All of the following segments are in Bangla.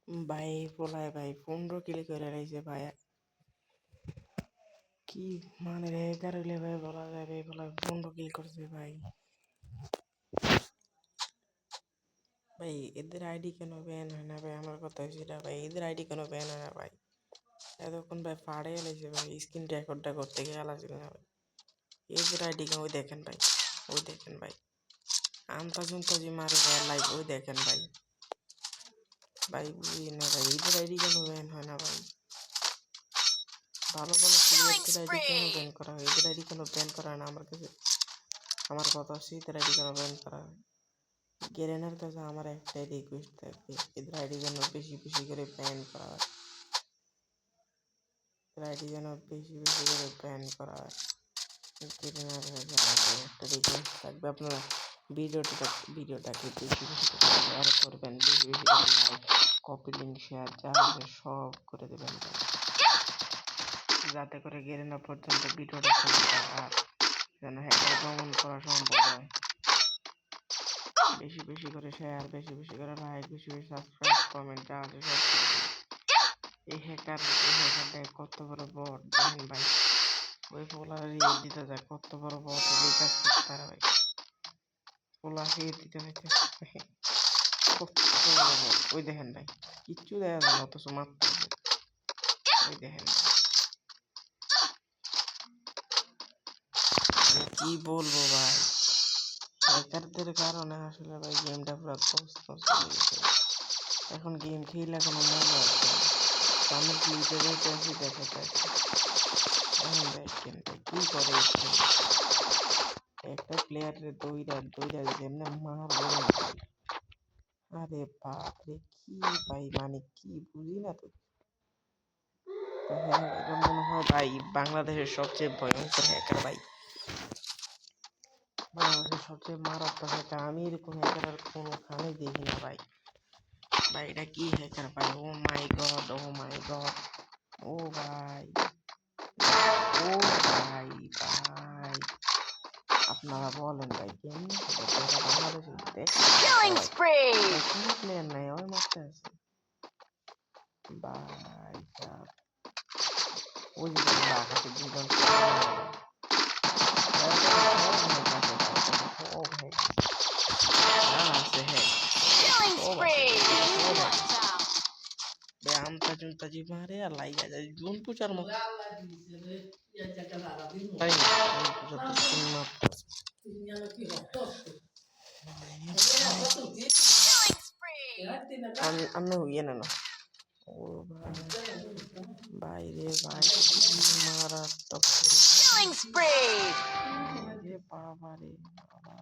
ভাই পোলায় ভাই 15 কিল করে রয়েছে ভাই। কি মানে রে 11 লেভেল বলা যায় ভাই, পোলায় 15 কিল করছে ভাই। ভাই এদের আইডি কেন ব্যান হয় না ভাই? আমার কথা সেটা ভাই, এদের আইডি কেন ব্যান হয় না ভাই? এতক্ষণ ভাই ফাড়ে এলাইছে ভাই, স্ক্রিন রেকর্ডটা করতে গিয়ে আলাছিল না ভাই। এদের আইডি কেন? ওই দেখেন ভাই, ওই দেখেন ভাই, আমতাজি মারে ভাই লাইভ, ওই দেখেন ভাই। ভাই বুঝি না ভাই, এদের আইডি কেন ব্যান হয় না ভাই? ভালো ভালো প্লেয়ারদের আইডি কেন ব্যান করা হয়? এদের আইডি কেন ব্যান করা হয় না? আমার কাছে আমার কথা হচ্ছে এদের আইডি কেন ব্যান করা হয়? গেরেনার কাছে আমার একটাই রিকোয়েস্ট থাকবে, এদের আইডি যেন বেশি বেশি করে ব্যান করা হয়। এদের আইডি যেন বেশি বেশি করে ব্যান করা হয়। গেরেনার কাছে আমার একটা রিকোয়েস্ট থাকবে, আপনারা ভিডিওটাকে বেশি বেশি করে শেয়ার করবেন, বেশি বেশি করে লাইক, কপি লিঙ্ক, শেয়ার যা আছে সব করে দেবেন, যাতে করে গেরেনা পর্যন্ত ভিডিওটা পৌঁছায় আর যেন হ্যাকার দমন করা সম্ভব হয়। বেশি বেশি করে শেয়ার, বেশি বেশি করে লাইক, বেশি বেশি সাবস্ক্রাইব, কমেন্ট যা আছে সব করে দেবেন। এই হ্যাকারটা কত বড় বট দেখেন ভাই, ওই পোলার রিয়েল দিতে যায়, কত বড় বট এই কাজ করতে পারে ভাই। পোলা রিয়েল দিতে হইতে কত বড় বট, ওই দেখেন ভাই, কিচ্ছু দেখা যায় না অথচ মারতে, ওই দেখেন কি বলবো ভাই, হ্যাকারদের কারণে আসলে ভাই গেমটা পুরো তছনছ হয়ে গেছে। এখন গেম খেলে কোনো মজা হচ্ছে না। আমি ক্লিপে দেখতেছি, দেখাতে এখন দেখেন ভাই কি করে একটা প্লেয়ারের দইরা যেমনি মারবো না ভাই, আরে বাপরে কি ভাই, মানে কি বুঝি না তো। হ্যাঁ এটা মনে হয় ভাই বাংলাদেশের সবচেয়ে ভয়ঙ্কর হ্যাকার ভাই, বাংলাদেশের সবচেয়ে মারাত্মক হ্যাকার। আমি এরকম হ্যাকার আর কোনোখানেই দেখি না ভাই। ভাই এটা কি হ্যাকার ভাই, ও মাই গড, ও মাই গড, ও ভাই, ও ভাই ভাই, আপনারা বলেন ভাই কেমনি এটা বাংলাদেশে কোনো প্লেয়ার নাই, ওই মারতে আছে ভাই সাহেব। ওই যে আকাশে দুজন ও ভাই আছে হ্যাঁ, আমতাজি মারে আর লাইগা যায় জুন পুচার মতো তাই আমি হইয়ে না না। ও ভাই বাইরে ভাই মারাত্মক বাবা রে বাবা।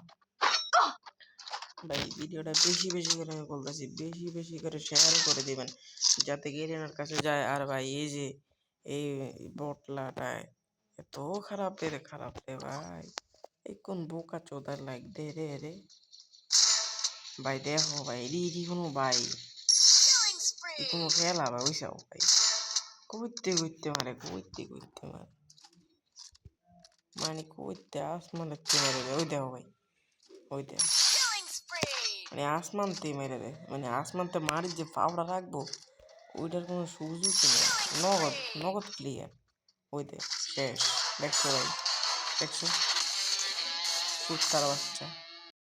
ভাই ভিডিওটা বেশি বেশি করে আমি বলতেছি, বেশি বেশি করে শেয়ার করে দিবেন যাতে গেরিনার কাছে যায়। আর ভাই এই যে এই বটলাটায় এত খারাপ রে ভাই, এই কোন বোকা চোদার লাইক দে রে ভাই। দেখো ভাই এডি কোনো ভাই কোনো খেলা ভাই, ওইসব ভাই কইতে মারে মানে কইতে আসমানে মারে দেয়। ওই দেখো ভাই, ওই দেখো মানে আসমানতে মেরে দেয়, মানে আসমানতে মারি যে পাউডার রাখবো ওইটার কোনো সুযোগ নেই, নগদ ক্লিয়ার। ওই দেখ শেষ, দেখছো ভাই, দেখছো কুত্তার বাচ্চা।